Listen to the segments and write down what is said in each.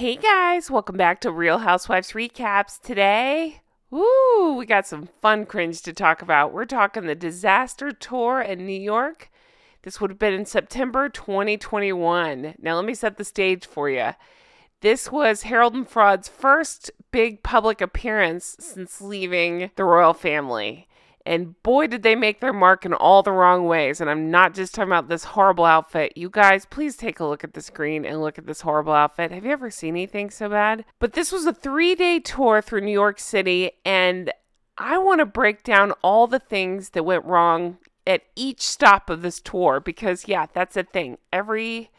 Hey guys, welcome back to Real Housewives Recaps. Today, we got some fun cringe to talk about. We're talking the disaster tour in New York. This would have been in September 2021. Now let me set the stage for you. This was Harold and Fraud's first big public appearance since leaving the royal family. And boy, did they make their mark in all the wrong ways. And I'm not just talking about this horrible outfit. You guys, please take a look at the screen and look at this horrible outfit. Have you ever seen anything so bad? But this was a 3-day tour through New York City. And I want to break down all the things that went wrong at each stop of this tour. Because, yeah, that's a thing. Every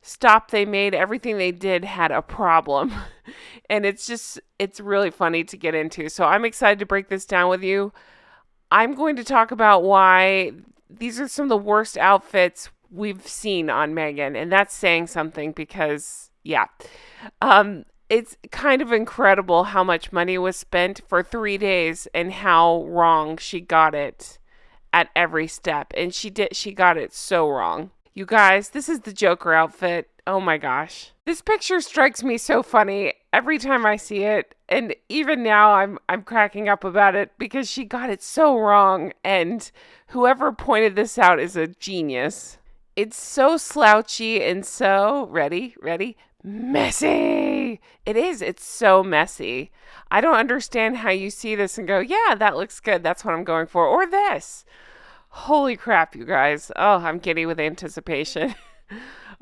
stop they made, everything they did had a problem. And it's really funny to get into. So I'm excited to break this down with you. I'm going to talk about why these are some of the worst outfits we've seen on Meghan. And that's saying something because, it's kind of incredible how much money was spent for 3 days and how wrong she got it at every step. And she got it so wrong. You guys, this is the Joker outfit. Oh my gosh. This picture strikes me so funny every time I see it. And even now I'm cracking up about it because she got it so wrong. And whoever pointed this out is a genius. It's so slouchy and so, ready, messy. It is. It's so messy. I don't understand how you see this and go, yeah, that looks good. That's what I'm going for. Or this. Holy crap, you guys. Oh, I'm giddy with anticipation.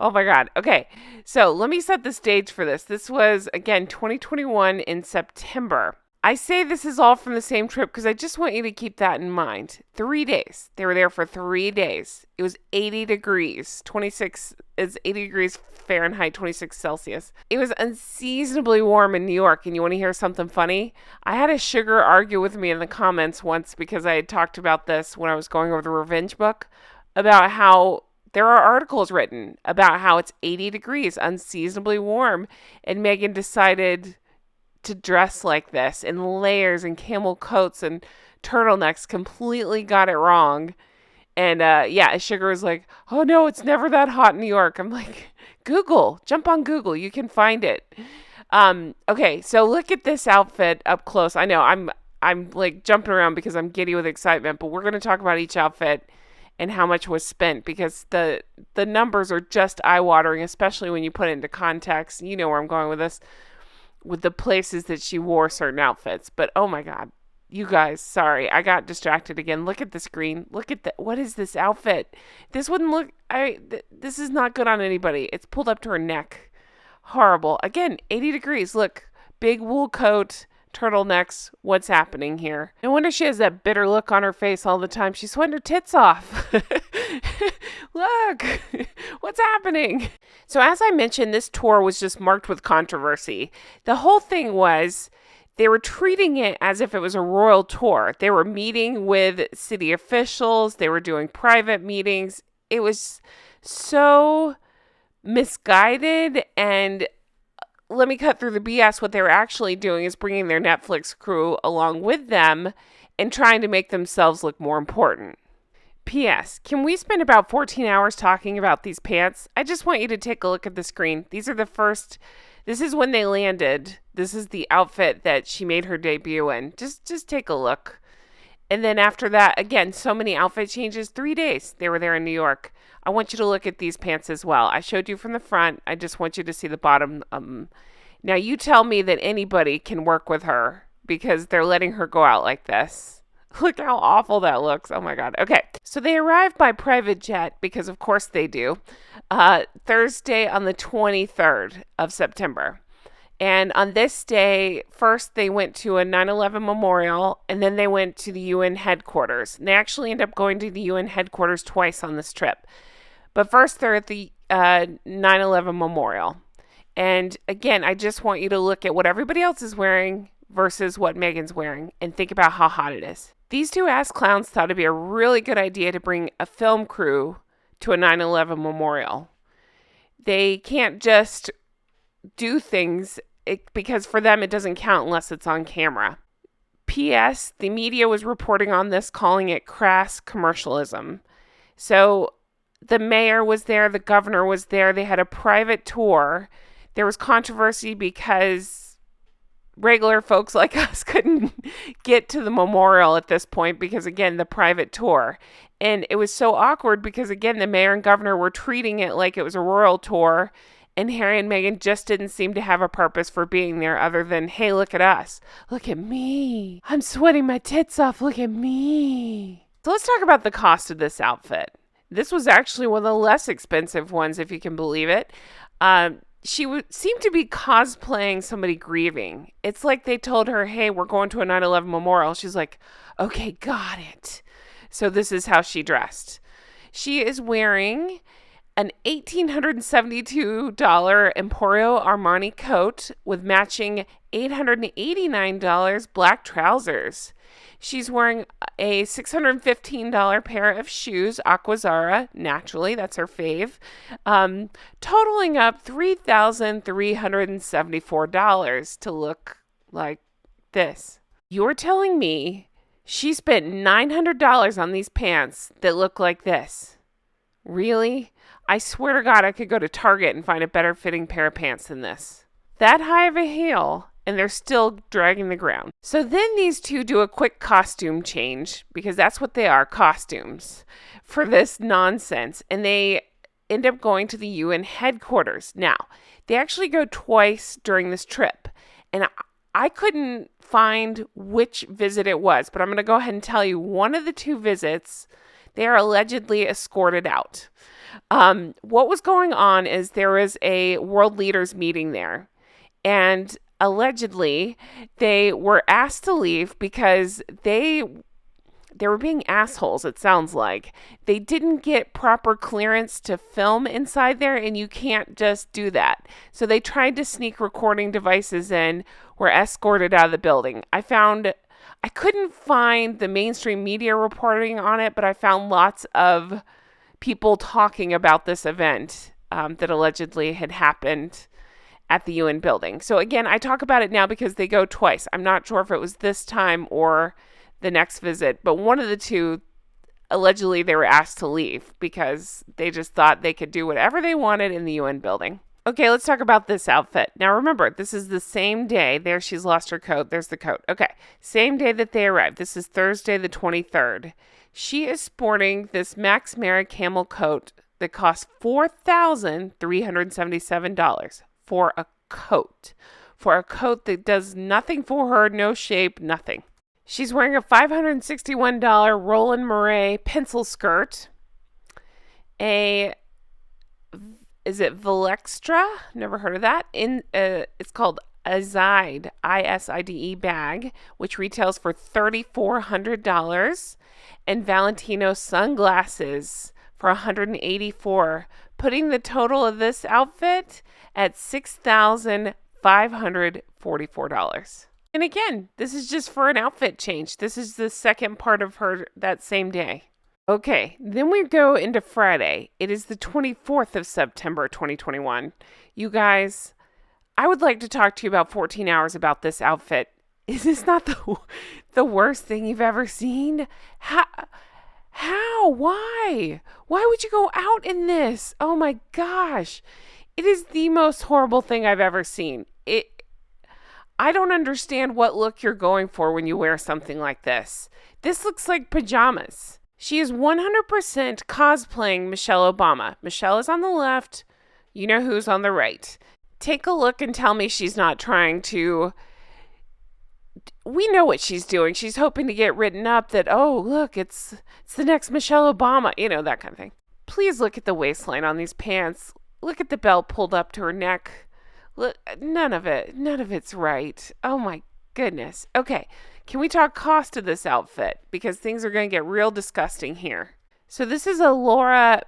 Oh my God. Okay. So let me set the stage for this. This was, again, 2021 in September. I say this is all from the same trip because I just want you to keep that in mind. 3 days. They were there for 3 days. It was 80 degrees. 26 is 80 degrees Fahrenheit, 26 Celsius. It was unseasonably warm in New York. And you want to hear something funny? I had a sugar argue with me in the comments once because I had talked about this when I was going over the Revenge book about how there are articles written about how it's 80 degrees, unseasonably warm, and Meghan decided to dress like this in layers and camel coats and turtlenecks, completely got it wrong. And Sugar was like, oh no, it's never that hot in New York. I'm like, jump on Google, you can find it. Okay, so look at this outfit up close. I know I'm like jumping around because I'm giddy with excitement, but we're going to talk about each outfit and how much was spent because the numbers are just eye-watering, especially when you put it into context. You know where I'm going with this, with the places that she wore certain outfits. But oh my God, you guys, sorry, I got distracted again. Look at the screen. Look at what is this outfit? This wouldn't look, this is not good on anybody. It's pulled up to her neck. Horrible. Again, 80 degrees. Look, big wool coat, turtlenecks. What's happening here? No wonder she has that bitter look on her face all the time. She's sweating her tits off. Look, what's happening? So as I mentioned, this tour was just marked with controversy. The whole thing was they were treating it as if it was a royal tour. They were meeting with city officials. They were doing private meetings. It was so misguided, and let me cut through the BS. What they were actually doing is bringing their Netflix crew along with them and trying to make themselves look more important. P.S. Can we spend about 14 hours talking about these pants? I just want you to take a look at the screen. These are this is when they landed. This is the outfit that she made her debut in. Just take a look. And then after that, again, so many outfit changes. 3 days they were there in New York. I want you to look at these pants as well. I showed you from the front. I just want you to see the bottom. Now you tell me that anybody can work with her because they're letting her go out like this. Look how awful that looks. Oh my God. Okay. So they arrived by private jet because of course they do. Thursday on the 23rd of September. And on this day, first they went to a 9/11 memorial and then they went to the UN headquarters. And they actually end up going to the UN headquarters twice on this trip. But first they're at the 9/11 memorial. And again, I just want you to look at what everybody else is wearing versus what Meghan's wearing and think about how hot it is. These two ass clowns thought it'd be a really good idea to bring a film crew to a 9/11 memorial. They can't just do things because for them it doesn't count unless it's on camera. P.S. The media was reporting on this, calling it crass commercialism. So the mayor was there, the governor was there, they had a private tour. There was controversy because regular folks like us couldn't get to the memorial at this point because, again, the private tour. And it was so awkward because, again, the mayor and governor were treating it like it was a royal tour, and Harry and Meghan just didn't seem to have a purpose for being there other than, hey, look at us. Look at me. I'm sweating my tits off. Look at me. So let's talk about the cost of this outfit. This was actually one of the less expensive ones, if you can believe it. She seemed to be cosplaying somebody grieving. It's like they told her, hey, we're going to a 9/11 memorial. She's like, okay, got it. So this is how she dressed. She is wearing an $1,872 Emporio Armani coat with matching $889 black trousers. She's wearing a $615 pair of shoes, Aquazzara, naturally, that's her fave, totaling up $3,374 to look like this. You're telling me she spent $900 on these pants that look like this? Really? I swear to God, I could go to Target and find a better fitting pair of pants than this. That high of a heel, and they're still dragging the ground. So then these two do a quick costume change, because that's what they are, costumes, for this nonsense. And they end up going to the UN headquarters. Now, they actually go twice during this trip. And I couldn't find which visit it was, but I'm going to go ahead and tell you one of the two visits, they are allegedly escorted out. What was going on is there was a world leaders meeting there, and allegedly they were asked to leave because they were being assholes, it sounds like. They didn't get proper clearance to film inside there, and you can't just do that. So they tried to sneak recording devices in, were escorted out of the building. I couldn't find the mainstream media reporting on it, but I found lots of people talking about this event that allegedly had happened at the UN building. So again, I talk about it now because they go twice. I'm not sure if it was this time or the next visit, but one of the two, allegedly they were asked to leave because they just thought they could do whatever they wanted in the UN building. Okay, let's talk about this outfit. Now remember, this is the same day. There, she's lost her coat. There's the coat. Okay, same day that they arrived. This is Thursday the 23rd. She is sporting this Max Mara camel coat that costs $4,377 for a coat. For a coat that does nothing for her, no shape, nothing. She's wearing a $561 Roland Mouret pencil skirt. Is it Velextra? Never heard of that. It's called Iside, I-S-I-D-E bag, which retails for $3,400. And Valentino sunglasses for $184, putting the total of this outfit at $6,544. And again, this is just for an outfit change. This is the second part of her that same day. Okay, then we go into Friday. It is the 24th of September, 2021. You guys, I would like to talk to you about 14 hours about this outfit. Is this not the worst thing you've ever seen? How? Why? Why would you go out in this? Oh my gosh. It is the most horrible thing I've ever seen. I don't understand what look you're going for when you wear something like this. This looks like pajamas. She is 100% cosplaying Michelle Obama. Michelle is on the left. You know who's on the right. Take a look and tell me she's not trying to... We know what she's doing. She's hoping to get written up that, oh, look, it's the next Michelle Obama. You know, that kind of thing. Please look at the waistline on these pants. Look at the belt pulled up to her neck. Look, none of it's right. Oh my goodness. Okay, can we talk cost of this outfit? Because things are going to get real disgusting here. So this is a Laura,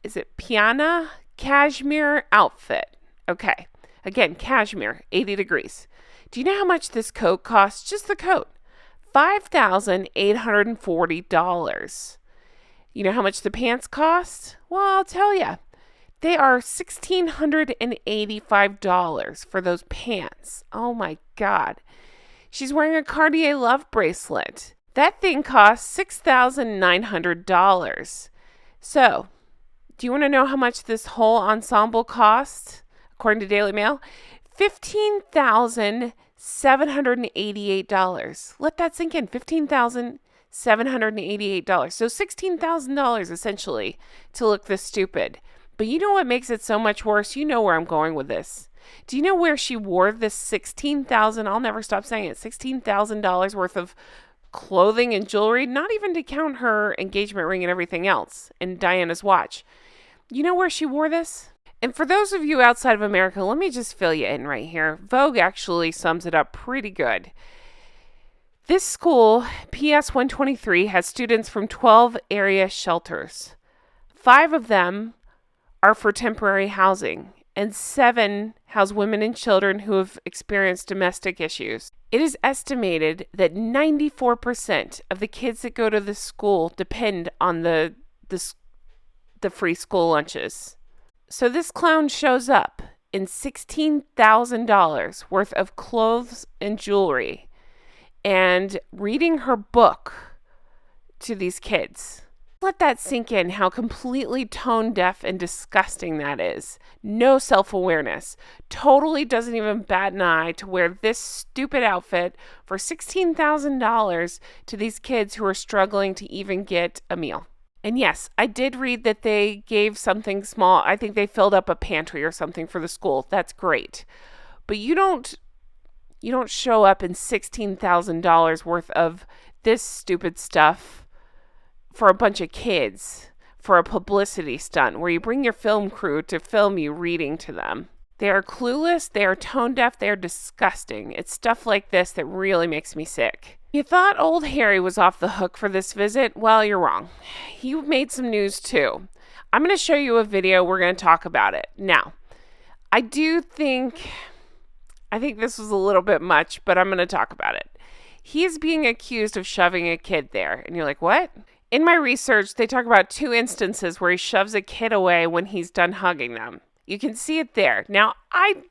is it Piana cashmere outfit? Okay, again, cashmere, 80 degrees. Do you know how much this coat costs? Just the coat. $5,840. You know how much the pants cost? Well, I'll tell you. They are $1,685 for those pants. Oh my God. She's wearing a Cartier Love bracelet. That thing costs $6,900. So, do you want to know how much this whole ensemble cost? according to Daily Mail, $15,788. Let that sink in. $15,788. So $16,000 essentially to look this stupid. But you know what makes it so much worse? You know where I'm going with this. Do you know where she wore this $16,000? I'll never stop saying it. $16,000 worth of clothing and jewelry, not even to count her engagement ring and everything else, and Diana's watch. You know where she wore this? And for those of you outside of America, let me just fill you in right here. Vogue actually sums it up pretty good. This school, PS 123, has students from 12 area shelters. 5 of them are for temporary housing, and 7 house women and children who have experienced domestic issues. It is estimated that 94% of the kids that go to the school depend on the free school lunches. So this clown shows up in $16,000 worth of clothes and jewelry and reading her book to these kids. Let that sink in, how completely tone deaf and disgusting that is. No self-awareness. Totally doesn't even bat an eye to wear this stupid outfit for $16,000 to these kids who are struggling to even get a meal. And yes, I did read that they gave something small. I think they filled up a pantry or something for the school. That's great. But you don't show up in $16,000 worth of this stupid stuff for a bunch of kids for a publicity stunt where you bring your film crew to film you reading to them. They are clueless, they are tone deaf, they are disgusting. It's stuff like this that really makes me sick. You thought old Harry was off the hook for this visit? Well, you're wrong. He made some news too. I'm going to show you a video. We're going to talk about it. Now, I think this was a little bit much, but I'm going to talk about it. He is being accused of shoving a kid there. And you're like, what? In my research, they talk about 2 instances where he shoves a kid away when he's done hugging them. You can see it there. Now, I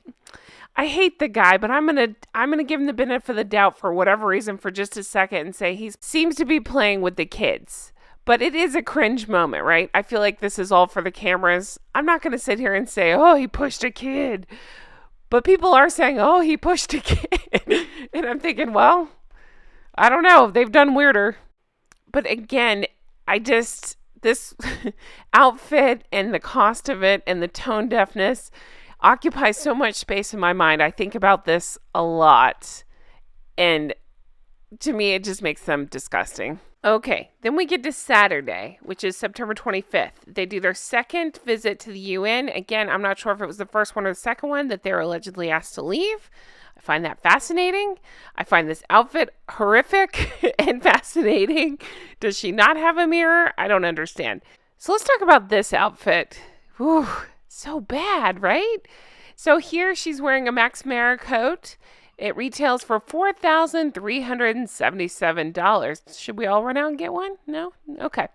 hate the guy, but I'm gonna give him the benefit of the doubt for whatever reason for just a second and say he seems to be playing with the kids. But it is a cringe moment, right? I feel like this is all for the cameras. I'm not gonna sit here and say, oh, he pushed a kid. But people are saying, oh, he pushed a kid. And I'm thinking, well, I don't know. They've done weirder. But again, this outfit and the cost of it and the tone deafness occupies so much space in my mind. I think about this a lot. And to me, it just makes them disgusting. Okay, then we get to Saturday, which is September 25th. They do their second visit to the UN. Again, I'm not sure if it was the first one or the second one that they were allegedly asked to leave. I find that fascinating. I find this outfit horrific and fascinating. Does she not have a mirror? I don't understand. So let's talk about this outfit. Whew, so bad, right? So here she's wearing a Max Mara coat. It retails for $4,377. Should we all run out and get one? No? Okay.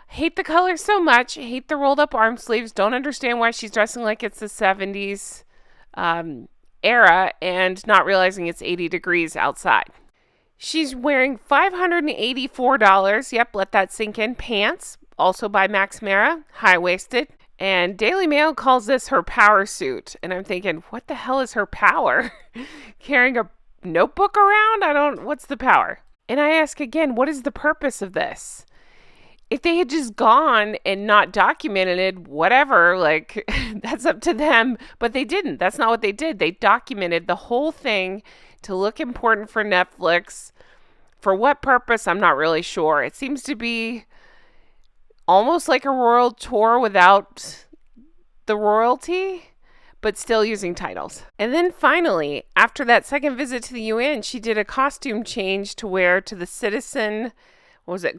Hate the color so much. Hate the rolled up arm sleeves. Don't understand why she's dressing like it's the 70s. Era and not realizing it's 80 degrees outside. She's wearing $584. Yep, let that sink in. Pants, also by Max Mara, high-waisted. And Daily Mail calls this her power suit. And I'm thinking, what the hell is her power? Carrying a notebook around? What's the power? And I ask again, what is the purpose of this? If they had just gone and not documented it, whatever, like, that's up to them. But they didn't. That's not what they did. They documented the whole thing to look important for Netflix. For what purpose, I'm not really sure. It seems to be almost like a royal tour without the royalty, but still using titles. And then finally, after that second visit to the UN, she did a costume change to wear to the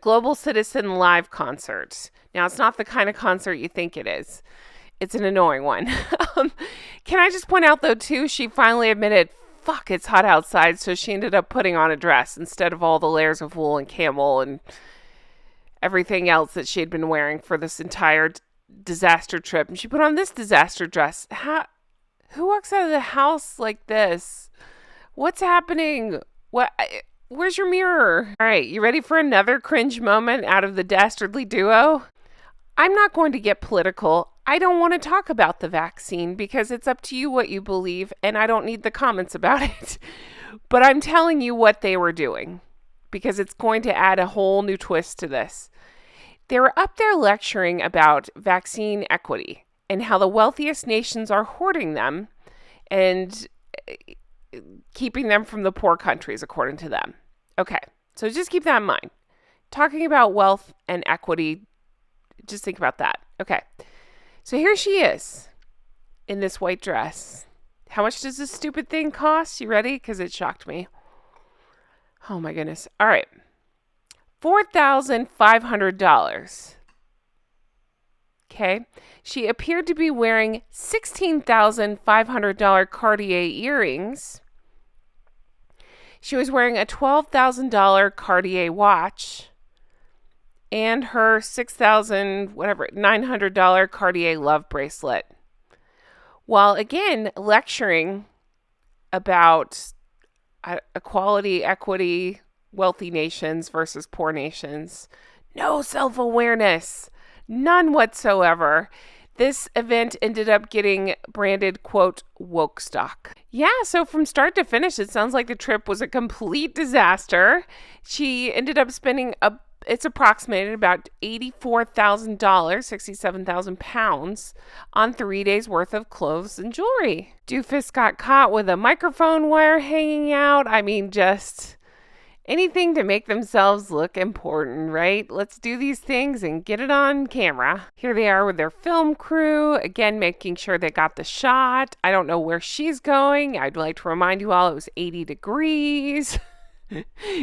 Global Citizen Live concert. Now, it's not the kind of concert you think it is. It's an annoying one. Can I just point out, though, too, she finally admitted, fuck, it's hot outside, so she ended up putting on a dress instead of all the layers of wool and camel and everything else that she had been wearing for this entire disaster trip. And she put on this disaster dress. Who walks out of the house like this? What's happening? Where's your mirror? All right, you ready for another cringe moment out of the dastardly duo? I'm not going to get political. I don't want to talk about the vaccine because it's up to you what you believe, and I don't need the comments about it. But I'm telling you what they were doing because it's going to add a whole new twist to this. They were up there lecturing about vaccine equity and how the wealthiest nations are hoarding them and keeping them from the poor countries, according to them. Okay, so just keep that in mind. Talking about wealth and equity, just think about that. Okay, so here she is in this white dress. How much does this stupid thing cost? You ready? Because it shocked me. Oh my goodness. All right. $4,500. Okay. She appeared to be wearing $16,500 Cartier earrings. She was wearing a $12,000 Cartier watch and her $900 Cartier love bracelet. While again lecturing about equality, equity, wealthy nations versus poor nations. No self-awareness. None whatsoever. This event ended up getting branded, quote, woke stock. Yeah, so from start to finish, it sounds like the trip was a complete disaster. She ended up spending it's approximated about $84,000, 67,000 pounds, on 3 days worth of clothes and jewelry. Doofus got caught with a microphone wire hanging out. I mean, just anything to make themselves look important, right? Let's do these things and get it on camera. Here they are with their film crew, again, making sure they got the shot. I don't know where she's going. I'd like to remind you all it was 80 degrees.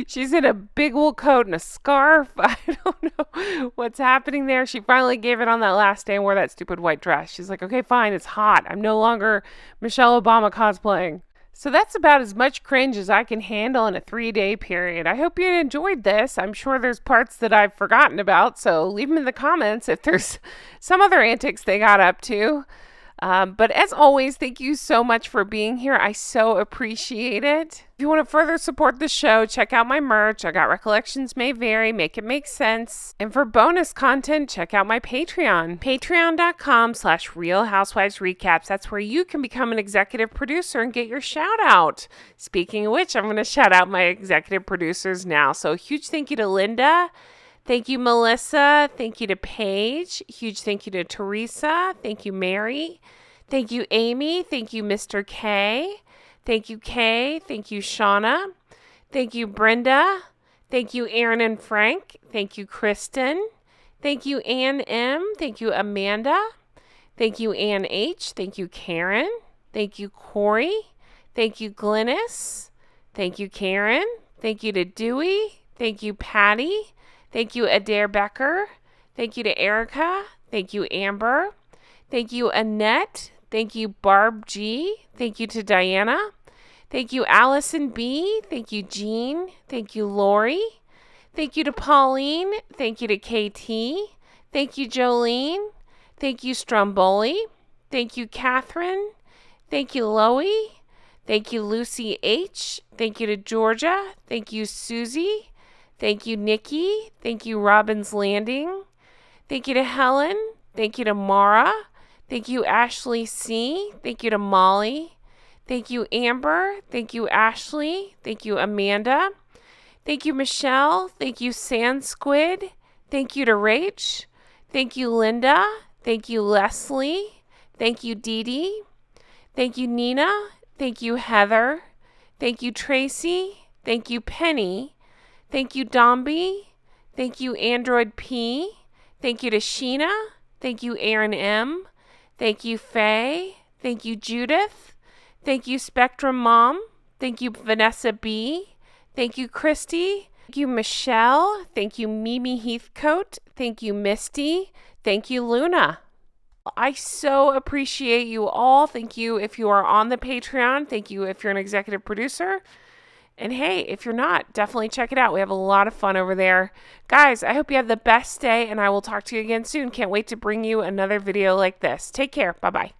She's in a big wool coat and a scarf. I don't know what's happening there. She finally gave it on that last day and wore that stupid white dress. She's like, okay, fine, it's hot. I'm no longer Michelle Obama cosplaying. So that's about as much cringe as I can handle in a 3-day period. I hope you enjoyed this. I'm sure there's parts that I've forgotten about, so leave them in the comments if there's some other antics they got up to. But as always, thank you so much for being here. I so appreciate it. If you want to further support the show, check out my merch. I got Recollections May Vary, Make It Make Sense. And for bonus content, check out my Patreon. Patreon.com/Real Housewives Recaps. That's where you can become an executive producer and get your shout out. Speaking of which, I'm going to shout out my executive producers now. So a huge thank you to Linda. Thank you, Melissa. Thank you to Paige. Huge thank you to Teresa. Thank you, Mary. Thank you, Amy. Thank you, Mr. K. Thank you, Kay. Thank you, Shauna. Thank you, Brenda. Thank you, Aaron and Frank. Thank you, Kristen. Thank you, Ann M. Thank you, Amanda. Thank you, Ann H. Thank you, Karen. Thank you, Corey. Thank you, Glynis. Thank you, Karen. Thank you to Dewey. Thank you, Patty. Thank you, Adair Becker. Thank you to Erica. Thank you, Amber. Thank you, Annette. Thank you, Barb G. Thank you to Diana. Thank you, Allison B. Thank you, Jean. Thank you, Lori. Thank you to Pauline. Thank you to KT. Thank you, Jolene. Thank you, Stromboli. Thank you, Catherine. Thank you, Loie. Thank you, Lucy H. Thank you to Georgia. Thank you, Susie. Thank you, Nikki. Thank you, Robin's Landing. Thank you to Helen. Thank you to Mara. Thank you, Ashley C. Thank you to Molly. Thank you, Amber. Thank you, Ashley. Thank you, Amanda. Thank you, Michelle. Thank you, Sand Squid. Thank you to Rach. Thank you, Linda. Thank you, Leslie. Thank you, Dee Dee. Thank you, Nina. Thank you, Heather. Thank you, Tracy. Thank you, Penny. Thank you, Domby. Thank you, Android P. Thank you to Sheena. Thank you, Aaron M. Thank you, Faye. Thank you, Judith. Thank you, Spectrum Mom. Thank you, Vanessa B. Thank you, Christy. Thank you, Michelle. Thank you, Mimi Heathcote. Thank you, Misty. Thank you, Luna. I so appreciate you all. Thank you if you are on the Patreon. Thank you if you're an executive producer. And hey, if you're not, definitely check it out. We have a lot of fun over there. Guys, I hope you have the best day, and I will talk to you again soon. Can't wait to bring you another video like this. Take care. Bye-bye.